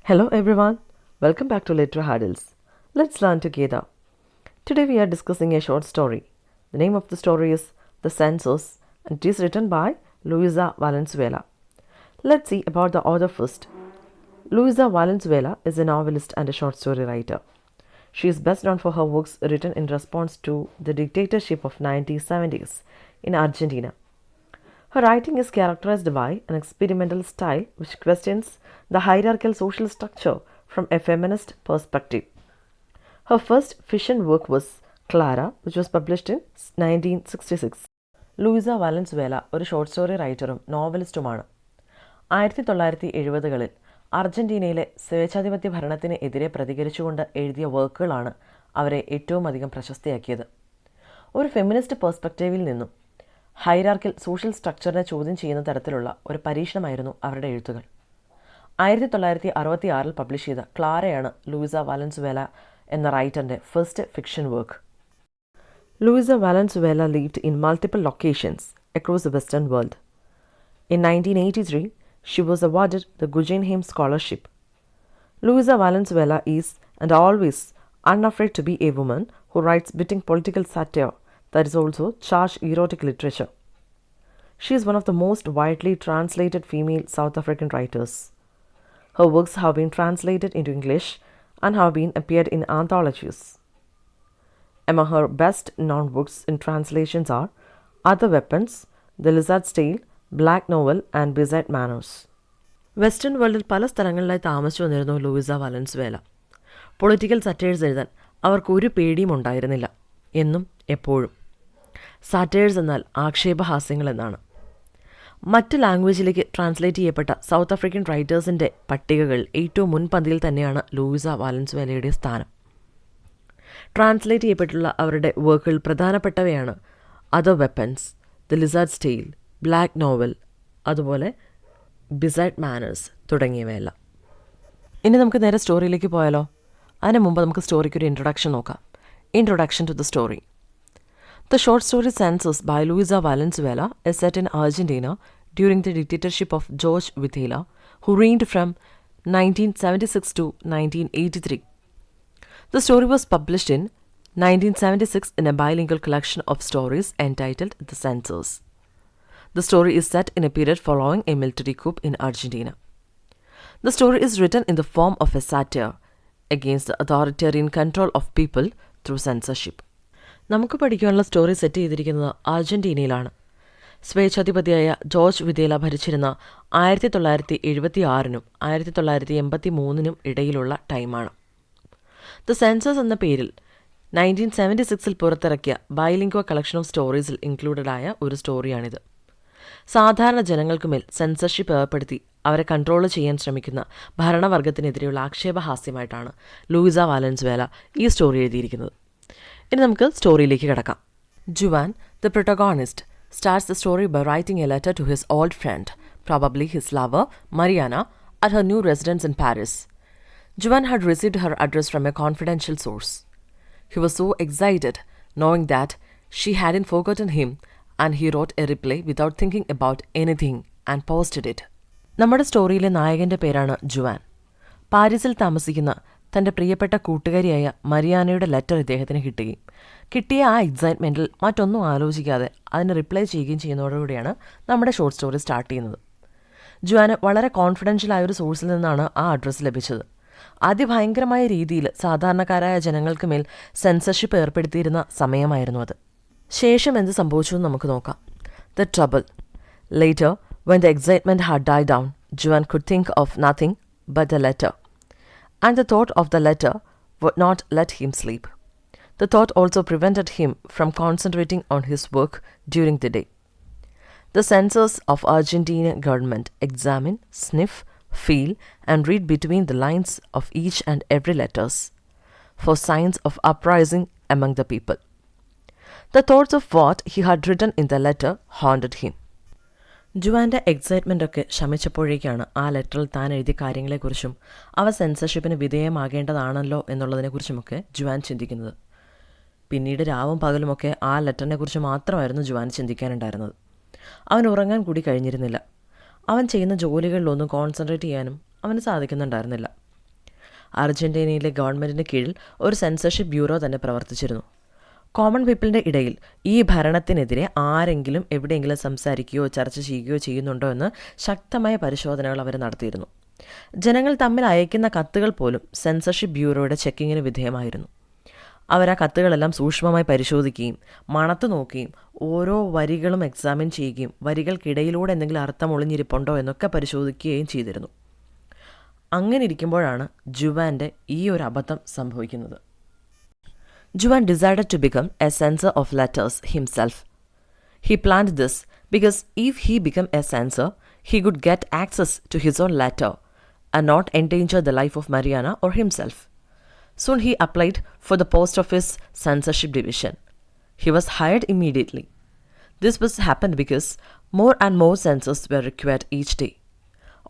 Hello everyone, welcome back to Literary Hurdles. Let's learn together. Today we are discussing a short story. The name of the story is The Census and it is written by Luisa Valenzuela. Let's see about the author first. Luisa Valenzuela is a novelist and a short story writer. She is best known for her works written in response to the dictatorship of 1970s in Argentina. Her writing is characterized by an experimental style which questions the hierarchical social structure from a feminist perspective. Her first fiction work was Clara, which was published in 1966. Louisa വാലൻസുവേല ഒരു short story റൈറ്ററും നോവലിസ്റ്റുമാണ്. 1970-കളിൽ അർജന്റീനയിലെ സ്വേച്ഛാധിപത്യ ഭരണത്തിന് എതിരെ പ്രതികരിച്ചുകൊണ്ട് എഴുതിയ വർക്കുകളാണ് അവരെ ഏറ്റവും അധികം പ്രശസ്തിയാക്കിയത്. ഒരു feminist പെർസ്പെക്റ്റീവിൽ നിന്നും ഹൈറാർക്കിൽ social സ്ട്രക്ചറിനെ ചോദ്യം ചെയ്യുന്ന തരത്തിലുള്ള ഒരു പരീക്ഷണമായിരുന്നു അവരുടെ എഴുത്തുകൾ. 1966 പബ്ലിഷ് ചെയ്ത ക്ലാരയാണ് ലൂയിസ വാലൻസുവേല എന്ന റൈറ്ററിൻ്റെ first fiction work. Luisa Valenzuela lived in multiple locations across the Western world. In 1983, she was awarded the Guggenheim Scholarship. Luisa Valenzuela is, and always, unafraid to be a woman who writes biting political satire that is also charged erotic literature. She is one of the most widely translated female South African writers. Her works have been translated into English and have been appeared in anthologies. Among her best-known books in translations are Other Weapons, The Lizard's Tale, Black Novel and Bizarre Manners. Western വേൾഡിൽ പല സ്ഥലങ്ങളിലായി താമസിച്ചു വന്നിരുന്നു Louisa വാലൻസുവേല. Political സറ്റയേഴ്സ് എഴുതാൻ അവർക്കൊരു പേടിയും ഉണ്ടായിരുന്നില്ല. എന്നും എപ്പോഴും. സാറ്റയേഴ്സ് എന്നാൽ ആക്ഷേപഹാസ്യങ്ങൾ എന്നാണ്. മറ്റ് ലാംഗ്വേജിലേക്ക് ട്രാൻസ്ലേറ്റ് ചെയ്യപ്പെട്ട സൗത്ത് ആഫ്രിക്കൻ റൈറ്റേഴ്സിൻ്റെ പട്ടികകൾ ഏറ്റവും മുൻപന്തിയിൽ തന്നെയാണ് ലൂയിസ വാലൻസുവേലയുടെ സ്ഥാനം. ട്രാൻസ്ലേറ്റ് ചെയ്യപ്പെട്ടുള്ള അവരുടെ വർക്കുകൾ പ്രധാനപ്പെട്ടവയാണ് other weapons, the lizard's tail, black novel, അതുപോലെ ബിസൈഡ് മാനേഴ്സ് തുടങ്ങിയവയെല്ലാം. ഇനി നമുക്ക് നേരെ സ്റ്റോറിയിലേക്ക് പോയാലോ? അതിന് മുമ്പ് നമുക്ക് സ്റ്റോറിക്ക് ഒരു ഇൻട്രൊഡക്ഷൻ നോക്കാം. Introduction to the story. The short story Census by Luisa Valenzuela is set in Argentina during the dictatorship of Jorge Videla, who reigned from 1976 to 1983. The story was published in 1976 in a bilingual collection of stories entitled The Census. The story is set in a period following a military coup in Argentina. The story is written in the form of a satire against the authoritarian control of people through censorship. നമുക്ക് പഠിക്കാനുള്ള story set ചെയ്തിരിക്കുന്നത് അർജന്റീനയിലാണ്. സ്വേച്ഛാധിപതിയായ George വിദേല ഭരിച്ചിരുന്ന 1976-നും 1983-നും ഇടയിലുള്ള ടൈമാണ്. The census എന്ന പേരിൽ 1976 പുറത്തിറക്കിയ bilingual collection of സ്റ്റോറീസിൽ included ആയ ഒരു സ്റ്റോറിയാണിത്. സാധാരണ ജനങ്ങൾക്കുമേൽ സെൻസർഷിപ്പ് ഏർപ്പെടുത്തി അവരെ കൺട്രോൾ ചെയ്യാൻ ശ്രമിക്കുന്ന ഭരണവർഗത്തിനെതിരെയുള്ള ആക്ഷേപഹാസ്യമായിട്ടാണ് ലൂയിസ വാലൻസുവേല ഈ സ്റ്റോറി എഴുതിയിരിക്കുന്നത്. ഇനി നമുക്ക് സ്റ്റോറിയിലേക്ക് കിടക്കാം. Juan, the protagonist, starts the story by writing a letter to his old friend, probably his lover, Mariana, at her new residence in Paris. Juan had received her address from a confidential source. He was so excited knowing that she hadn't forgotten him, and he wrote a reply without thinking about anything and posted it. നമ്മുടെ സ്റ്റോറിയിലെ നായകൻ്റെ പേരാണ് Juan. പാരീസിൽ താമസിക്കുന്ന തൻ്റെ പ്രിയപ്പെട്ട കൂട്ടുകാരിയായ മരിയാനയുടെ letter ഇദ്ദേഹത്തിന് കിട്ടിയ ആ എക്സൈറ്റ്മെൻറ്റിൽ മറ്റൊന്നും ആലോചിക്കാതെ അതിന് റിപ്ലൈ ചെയ്യുകയും ചെയ്യുന്നതോടുകൂടിയാണ് നമ്മുടെ ഷോർട്ട് സ്റ്റോറി സ്റ്റാർട്ട് ചെയ്യുന്നത്. ജുവാന് വളരെ കോൺഫിഡൻഷ്യലായ ഒരു സോഴ്സിൽ നിന്നാണ് ആ അഡ്രസ്സ് ലഭിച്ചത്. അതിഭയങ്കരമായ രീതിയിൽ സാധാരണക്കാരായ ജനങ്ങൾക്ക് മേൽ സെൻസർഷിപ്പ് ഏർപ്പെടുത്തിയിരുന്ന സമയമായിരുന്നു അത്. ശേഷം എന്ത് സംഭവിച്ചു എന്ന് നമുക്ക് നോക്കാം. The trouble. Later, when the excitement had died down, Juan could think of nothing but the letter. And the thought of the letter would not let him sleep. The thought also prevented him from concentrating on his work during the day. The censors of Argentine government examine, sniff, feel, and read between the lines of each and every letters for signs of uprising among the people. The thoughts of what he had written in the letter haunted him. ജുവാൻ്റെ എക്സൈറ്റ്മെൻ്റൊക്കെ ശമിച്ചപ്പോഴേക്കാണ് ആ ലെറ്ററിൽ താൻ എഴുതിയ കാര്യങ്ങളെക്കുറിച്ചും അവ സെൻസർഷിപ്പിന് വിധേയമാകേണ്ടതാണല്ലോ എന്നുള്ളതിനെക്കുറിച്ചുമൊക്കെ Juan ചിന്തിക്കുന്നത്. പിന്നീട് രാവും പകലുമൊക്കെ ആ ലെറ്ററിനെക്കുറിച്ച് മാത്രമായിരുന്നു ജുവാൻ ചിന്തിക്കാനുണ്ടായിരുന്നത്. അവൻ ഉറങ്ങാൻ കൂടി കഴിഞ്ഞിരുന്നില്ല. അവൻ ചെയ്യുന്ന ജോലികളിലൊന്നും കോൺസെൻട്രേറ്റ് ചെയ്യാനും അവന് സാധിക്കുന്നുണ്ടായിരുന്നില്ല. അർജന്റീനയിലെ ഗവൺമെൻറ്റിന് കീഴിൽ ഒരു സെൻസർഷിപ്പ് ബ്യൂറോ തന്നെ പ്രവർത്തിച്ചിരുന്നു. കോമൺ പീപ്പിളിൻ്റെ ഇടയിൽ ഈ ഭരണത്തിനെതിരെ ആരെങ്കിലും എവിടെയെങ്കിലും സംസാരിക്കുകയോ ചർച്ച ചെയ്യുകയോ ചെയ്യുന്നുണ്ടോ എന്ന് ശക്തമായ പരിശോധനകൾ അവർ നടത്തിയിരുന്നു. ജനങ്ങൾ തമ്മിൽ അയക്കുന്ന കത്തുകൾ പോലും സെൻസർഷിപ്പ് ബ്യൂറോയുടെ ചെക്കിങ്ങിന് വിധേയമായിരുന്നു. അവർ ആ കത്തുകളെല്ലാം സൂക്ഷ്മമായി പരിശോധിക്കുകയും മണത്തു നോക്കുകയും ഓരോ വരികളും എക്സാമിൻ ചെയ്യുകയും വരികൾക്കിടയിലൂടെ എന്തെങ്കിലും അർത്ഥം ഒളിഞ്ഞിരിപ്പുണ്ടോ എന്നൊക്കെ പരിശോധിക്കുകയും ചെയ്തിരുന്നു. അങ്ങനെ ഇരിക്കുമ്പോഴാണ് ജുവാൻ്റെ ഈ ഒരു അബദ്ധം സംഭവിക്കുന്നത്. Juan decided to become a censor of letters himself. He planned this because if he became a censor, he could get access to his own letter and not endanger the life of Mariana or himself. Soon he applied for the post of his censorship division. He was hired immediately. This was happened because more and more censors were required each day.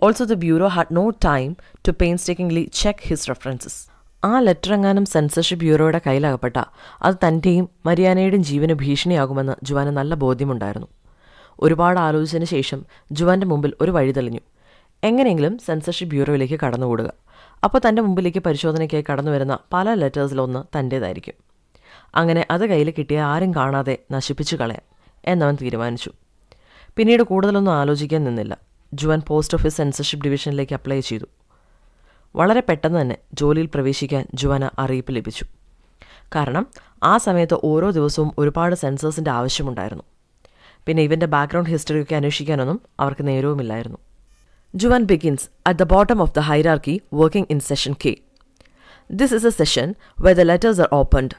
Also, the bureau had no time to painstakingly check his references. ആ letter എങ്ങാനും censorship ബ്യൂറോയുടെ കയ്യിലകപ്പെട്ട അത് തൻ്റെയും മരിയാനയുടെയും ജീവന് ഭീഷണിയാകുമെന്ന് ജുവാന് നല്ല ബോധ്യമുണ്ടായിരുന്നു. ഒരുപാട് ആലോചിച്ചതിന് ശേഷം ജുവാൻ്റെ മുമ്പിൽ ഒരു വഴി തെളിഞ്ഞു. എങ്ങനെയെങ്കിലും സെൻസർഷിപ്പ് ബ്യൂറോയിലേക്ക് കടന്നുകൂടുക. അപ്പോൾ തൻ്റെ മുമ്പിലേക്ക് പരിശോധനയ്ക്കായി കടന്നു വരുന്ന പല ലെറ്റേഴ്സിലൊന്ന് തൻ്റേതായിരിക്കും. അങ്ങനെ അത് കയ്യിൽ കിട്ടിയ ആരും കാണാതെ നശിപ്പിച്ചു കളയാം എന്നവൻ തീരുമാനിച്ചു. പിന്നീട് കൂടുതലൊന്നും ആലോചിക്കാൻ നിന്നില്ല. ജുവാൻ പോസ്റ്റ് ഓഫീസ് സെൻസർഷിപ്പ് ഡിവിഷനിലേക്ക് അപ്ലൈ ചെയ്തു. വളരെ പെട്ടെന്ന് തന്നെ ജോലിയിൽ പ്രവേശിക്കാൻ ജുവാന് അറിയിപ്പ് ലഭിച്ചു. കാരണം ആ സമയത്ത് ഓരോ ദിവസവും ഒരുപാട് സെൻസേഴ്സിൻ്റെ ആവശ്യമുണ്ടായിരുന്നു. പിന്നെ ഇവൻ്റെ ബാക്ക്ഗ്രൗണ്ട് ഹിസ്റ്ററിയൊക്കെ അന്വേഷിക്കാനൊന്നും അവർക്ക് നേരവുമില്ലായിരുന്നു. Juan begins at the bottom of the hierarchy working in section K. This is a session where the letters are opened.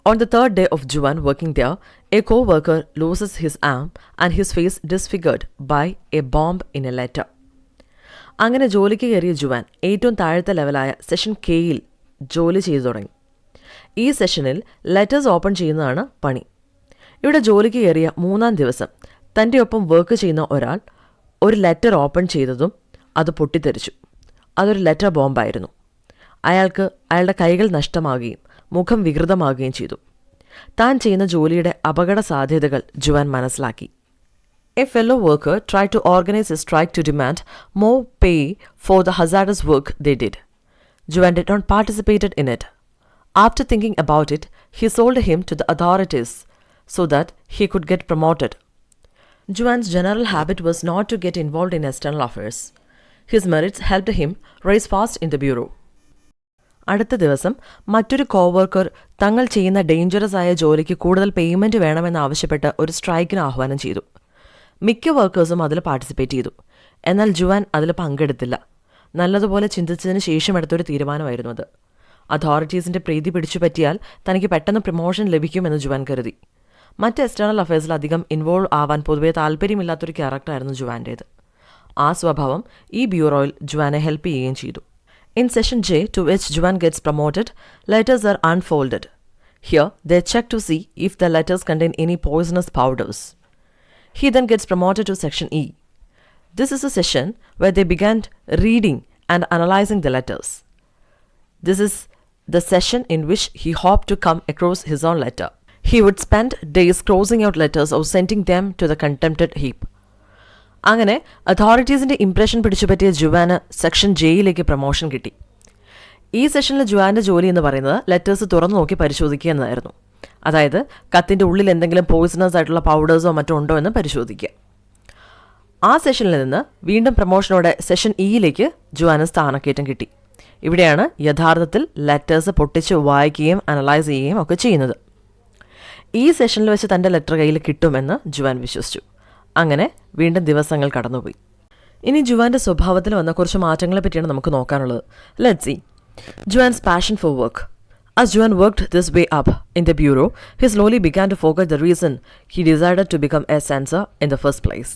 On the third day of Juan working there, a co-worker loses his arm and his face disfigured by a bomb in a letter. അങ്ങനെ ജോലിക്ക് കയറിയ Juan ഏറ്റവും താഴത്തെ ലെവലായ session Kയിൽ ജോലി ചെയ്തു തുടങ്ങി. ഈ സെഷനിൽ ലെറ്റേഴ്സ് ഓപ്പൺ ചെയ്യുന്നതാണ് പണി. ഇവിടെ ജോലിക്ക് കയറിയ 3-ാം ദിവസം തൻ്റെ ഒപ്പം വർക്ക് ചെയ്യുന്ന ഒരാൾ ഒരു ലെറ്റർ ഓപ്പൺ ചെയ്തതും അത് പൊട്ടിത്തെറിച്ചു. അതൊരു ലെറ്റർ ബോംബായിരുന്നു. അയാൾക്ക് അയാളുടെ കൈകൾ നഷ്ടമാകുകയും മുഖം വികൃതമാകുകയും ചെയ്തു. താൻ ചെയ്യുന്ന ജോലിയുടെ അപകട സാധ്യതകൾ ജുവാൻ മനസ്സിലാക്കി. A fellow worker tried to organize a strike to demand more pay for the hazardous work they did. Juan did not participate in it. After thinking about it, he sold him to the authorities so that he could get promoted. Juan's general habit was not to get involved in external affairs. His merits helped him rise fast in the bureau. അടുത്ത ദിവസം മറ്റൊരു co-worker തങ്ങൾ ചെയ്യുന്ന dangerous ആയ ജോലിക്ക് കൂടുതൽ payment വേണമെന്നാവശ്യപ്പെട്ട് ഒരു സ്ട്രൈക്കിന് ആഹ്വാനം ചെയ്തു. മിക്ക വർക്കേഴ്സും അതിൽ പാർട്ടിസിപ്പേറ്റ് ചെയ്തു. എന്നാൽ ജുവാൻ അതിൽ പങ്കെടുത്തില്ല. നല്ലതുപോലെ ചിന്തിച്ചതിന് ശേഷം എടുത്തൊരു തീരുമാനമായിരുന്നു അത്. അതോറിറ്റീസിൻ്റെ പ്രീതി പിടിച്ചു പറ്റിയാൽ തനിക്ക് പെട്ടെന്ന് പ്രൊമോഷൻ ലഭിക്കുമെന്ന് ജുവാൻ കരുതി. മറ്റ് എക്സ്റ്റേണൽ അഫയേഴ്സിൽ അധികം ഇൻവോൾവ് ആവാൻ പൊതുവെ താല്പര്യമില്ലാത്തൊരു ക്യാരക്ടറായിരുന്നു ജുവാൻ്റേത്. ആ സ്വഭാവം ഈ ബ്യൂറോയിൽ ജുവാനെ ഹെൽപ്പ് ചെയ്യുകയും ചെയ്തു. In Session J, to which Juan gets promoted, letters are unfolded. Here, they check to see if the letters contain any poisonous powders. He then gets promoted to Section E. This is a session where they began reading and analyzing the letters. This is the session in which he hoped to come across his own letter. He would spend days crossing out letters or sending them to the contempted heap. അങ്ങനെ അതോറിറ്റീസിൻ്റെ impression പിടിച്ചുപറ്റിയ ജുവാന് section ജെയിലേക്ക് promotion കിട്ടി. ഈ സെഷനിൽ ജുവാൻ്റെ ജോലി എന്ന് പറയുന്നത് letters തുറന്നു നോക്കി പരിശോധിക്കുക എന്നതായിരുന്നു. അതായത് കത്തിൻ്റെ ഉള്ളിൽ എന്തെങ്കിലും പോയിസണസ് ആയിട്ടുള്ള പൗഡേഴ്സോ മറ്റോ ഉണ്ടോ എന്ന് പരിശോധിക്കുക. ആ സെഷനിൽ നിന്ന് വീണ്ടും പ്രൊമോഷനോടെ സെഷൻ ഇയിലേക്ക് ജുവാന് സ്ഥാനക്കയറ്റം കിട്ടി. ഇവിടെയാണ് യഥാർത്ഥത്തിൽ ലെറ്റേഴ്സ് പൊട്ടിച്ച് വായിക്കുകയും അനലൈസ് ചെയ്യുകയും ഒക്കെ ചെയ്യുന്നത്. ഈ സെഷനിൽ വെച്ച് തൻ്റെ ലെറ്റർ കയ്യിൽ കിട്ടുമെന്ന് ജുവാൻ വിശ്വസിച്ചു. അങ്ങനെ വീണ്ടും ദിവസങ്ങൾ കടന്നുപോയി. ഇനി ജുവാൻ്റെ സ്വഭാവത്തിൽ വന്ന കുറച്ച് മാറ്റങ്ങളെ പറ്റിയാണ് നമുക്ക് നോക്കാനുള്ളത്. Let's see. Juan's passion for work. As Juan worked this way up in the bureau, he slowly began to forget the reason he decided to become a censor in the first place.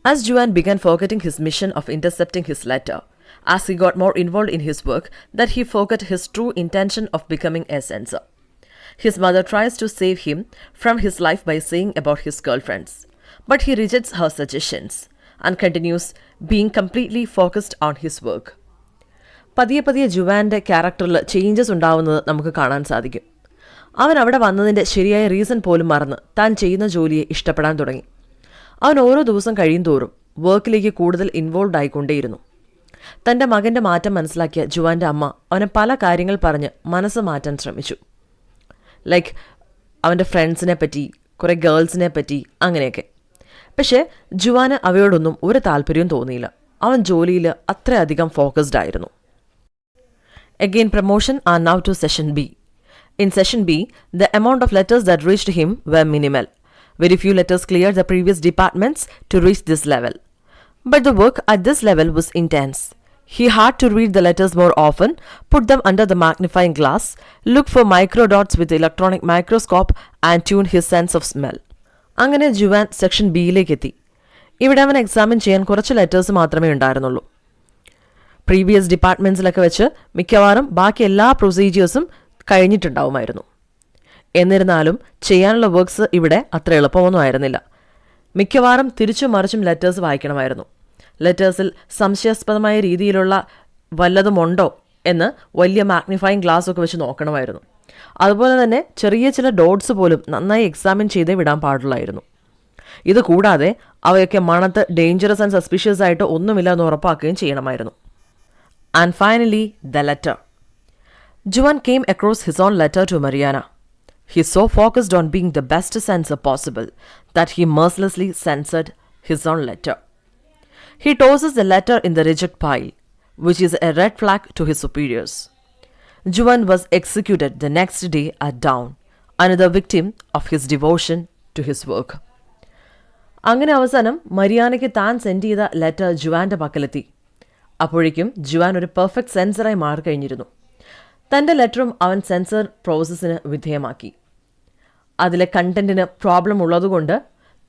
As Juan began forgetting his mission of intercepting his letter, as he got more involved in his work, that he forgot his true intention of becoming a censor. His mother tries to save him from his life by saying about his girlfriends, but he rejects her suggestions and continues being completely focused on his work. പതിയെ പതിയെ ജുവാൻ്റെ ക്യാരക്ടറിൽ changes ഉണ്ടാവുന്നത് നമുക്ക് കാണാൻ സാധിക്കും. അവൻ അവിടെ വന്നതിൻ്റെ ശരിയായ റീസൺ പോലും മറന്ന് താൻ ചെയ്യുന്ന ജോലിയെ ഇഷ്ടപ്പെടാൻ തുടങ്ങി. അവൻ ഓരോ ദിവസം കഴിയും തോറും വർക്കിലേക്ക് കൂടുതൽ ഇൻവോൾവ് ആയിക്കൊണ്ടേയിരുന്നു. തൻ്റെ മകൻ്റെ മാറ്റം മനസ്സിലാക്കിയ ജുവാൻ്റെ അമ്മ അവനെ പല കാര്യങ്ങൾ പറഞ്ഞ് മനസ്സ് മാറ്റാൻ ശ്രമിച്ചു. ലൈക്ക് അവൻ്റെ ഫ്രണ്ട്സിനെ പറ്റി, കുറേ ഗേൾസിനെ പറ്റി, അങ്ങനെയൊക്കെ. പക്ഷേ ജുവാന് അവയോടൊന്നും ഒരു താല്പര്യവും തോന്നിയില്ല. അവൻ ജോലിയിൽ അത്രയധികം ഫോക്കസ്ഡ് ആയിരുന്നു. Again, promotion are now to Session B. In Session B, the amount of letters that reached him were minimal. Very few letters cleared the previous departments to reach this level. But the work at this level was intense. He had to read the letters more often, put them under the magnifying glass, look for microdots with the electronic microscope and tune his sense of smell. അങ്ങനെ Juan section ബിയിലേക്ക് എത്തി. ഇവിടെ അവൻ examine ചെയ്യാൻ കുറച്ച് letters മാത്രമേ ഉണ്ടായിരുന്നുള്ളൂ. Previous ഡിപ്പാർട്ട്മെൻറ്റ്സിലൊക്കെ വെച്ച് മിക്കവാറും ബാക്കി എല്ലാ പ്രൊസീജിയേഴ്സും കഴിഞ്ഞിട്ടുണ്ടാവുമായിരുന്നു. എന്നിരുന്നാലും ചെയ്യാനുള്ള വർക്ക്സ് ഇവിടെ അത്ര എളുപ്പമൊന്നും ആയിരുന്നില്ല. മിക്കവാറും തിരിച്ചും മറിച്ചും ലെറ്റേഴ്സ് വായിക്കണമായിരുന്നു. ലെറ്റേഴ്സിൽ സംശയാസ്പദമായ രീതിയിലുള്ള വല്ലതുമുണ്ടോ എന്ന് വലിയ മാഗ്നിഫൈങ് ഗ്ലാസ് ഒക്കെ വെച്ച് നോക്കണമായിരുന്നു. അതുപോലെ തന്നെ ചെറിയ ചില ഡോട്ട്സ് പോലും നന്നായി എക്സാമിൻ ചെയ്തേ വിടാൻ പാടുള്ളായിരുന്നു. ഇത് കൂടാതെ അവയൊക്കെ മണത്ത് ഡേഞ്ചറസ് ആൻഡ് സസ്പീഷ്യസ് ആയിട്ട് ഒന്നുമില്ല എന്ന് ഉറപ്പാക്കുകയും ചെയ്യണമായിരുന്നു. And finally, the letter. Juan came across his own letter to Mariana. He so focused on being the best censor possible that he mercilessly censored his own letter. He tosses the letter in the reject pile, which is a red flag to his superiors. Juan was executed the next day at dawn, another victim of his devotion to his work. അങ്ങനെ അവസാനം മരിയാനയ്ക്ക് താൻ send ചെയ്ത letter ജുവാൻ്റെ പക്കലെത്തി. അപ്പോഴേക്കും Juan ഒരു perfect സെൻസറായി മാറിക്കഴിഞ്ഞിരുന്നു. തൻ്റെ ലെറ്ററും അവൻ sensor പ്രോസസ്സിന് വിധേയമാക്കി. അതിലെ കണ്ടന്റിന് പ്രോബ്ലം ഉള്ളതുകൊണ്ട്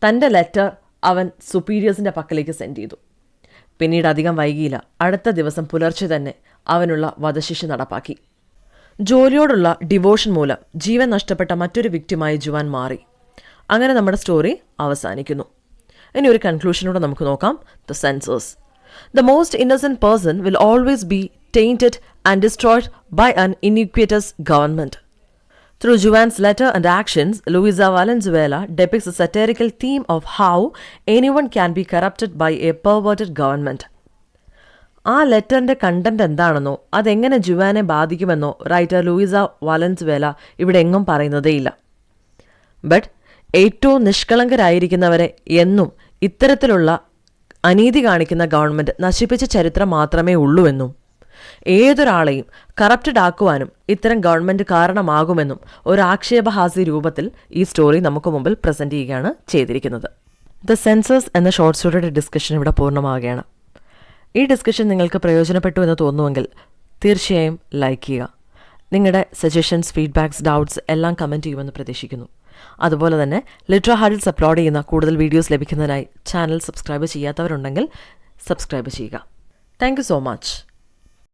തൻ്റെ ലെറ്റർ അവൻ സുപ്പീരിയേഴ്സിൻ്റെ പക്കലേക്ക് സെൻഡ് ചെയ്തു. പിന്നീട് അധികം വൈകിയില്ല. അടുത്ത ദിവസം പുലർച്ചെ തന്നെ അവനുള്ള വധശിക്ഷ നടപ്പാക്കി. ജോലിയോടുള്ള ഡിവോഷൻ മൂലം ജീവൻ നഷ്ടപ്പെട്ട മറ്റൊരു വിക്ടിമായി ജുവാൻ മാറി. അങ്ങനെ നമ്മുടെ സ്റ്റോറി അവസാനിക്കുന്നു. ഇനി ഒരു കൺക്ലൂഷനോടെ നമുക്ക് നോക്കാം. The sensors. The most innocent person will always be tainted and destroyed by an iniquitous government. Through Juan's letter and actions, Luisa Valenzuela depicts a satirical theme of how anyone can be corrupted by a perverted government. ആ ലെറ്ററിൻ്റെ content എന്താണെന്നോ അതെങ്ങനെ ജുവാനെ ബാധിക്കുമെന്നോ writer Louisa വാലൻസുവേല ഇവിടെ എങ്ങും പറയുന്നതേയില്ല. But ഏറ്റവും നിഷ്കളങ്കരായിരിക്കുന്നവരെ എന്നും ഇത്തരത്തിലുള്ള അനീതി കാണിക്കുന്ന ഗവൺമെൻറ് നശിപ്പിച്ച ചരിത്രം മാത്രമേ ഉള്ളൂവെന്നും ഏതൊരാളെയും കറപ്റ്റഡ് ആക്കുവാനും ഇത്തരം ഗവൺമെൻറ് കാരണമാകുമെന്നും ഒരു ആക്ഷേപഹാസ്യ രൂപത്തിൽ ഈ സ്റ്റോറി നമുക്ക് മുമ്പിൽ പ്രസൻറ്റ് ചെയ്യുകയാണ് ചെയ്തിരിക്കുന്നത്. ദ സെൻസേഴ്സ് എന്ന ഷോർട്ട് സ്റ്റോറിയുടെ ഡിസ്കഷൻ ഇവിടെ പൂർണ്ണമാവുകയാണ്. ഈ ഡിസ്കഷൻ നിങ്ങൾക്ക് പ്രയോജനപ്പെട്ടു എന്ന് തോന്നുമെങ്കിൽ തീർച്ചയായും ലൈക്ക് ചെയ്യുക. നിങ്ങളുടെ സജഷൻസ്, ഫീഡ്ബാക്സ്, ഡൗട്ട്സ് എല്ലാം കമൻറ്റ് ചെയ്യുമെന്ന് പ്രതീക്ഷിക്കുന്നു. അതുപോലെ തന്നെ ലിറ്ററ ഹാർഡിൽസ് അപ്ലോഡ് ചെയ്യുന്ന കൂടുതൽ വീഡിയോസ് ലഭിക്കുന്നതിനായി ചാനൽ സബ്സ്ക്രൈബ് ചെയ്യാത്തവരുണ്ടെങ്കിൽ സബ്സ്ക്രൈബ് ചെയ്യുക. Thank you so much.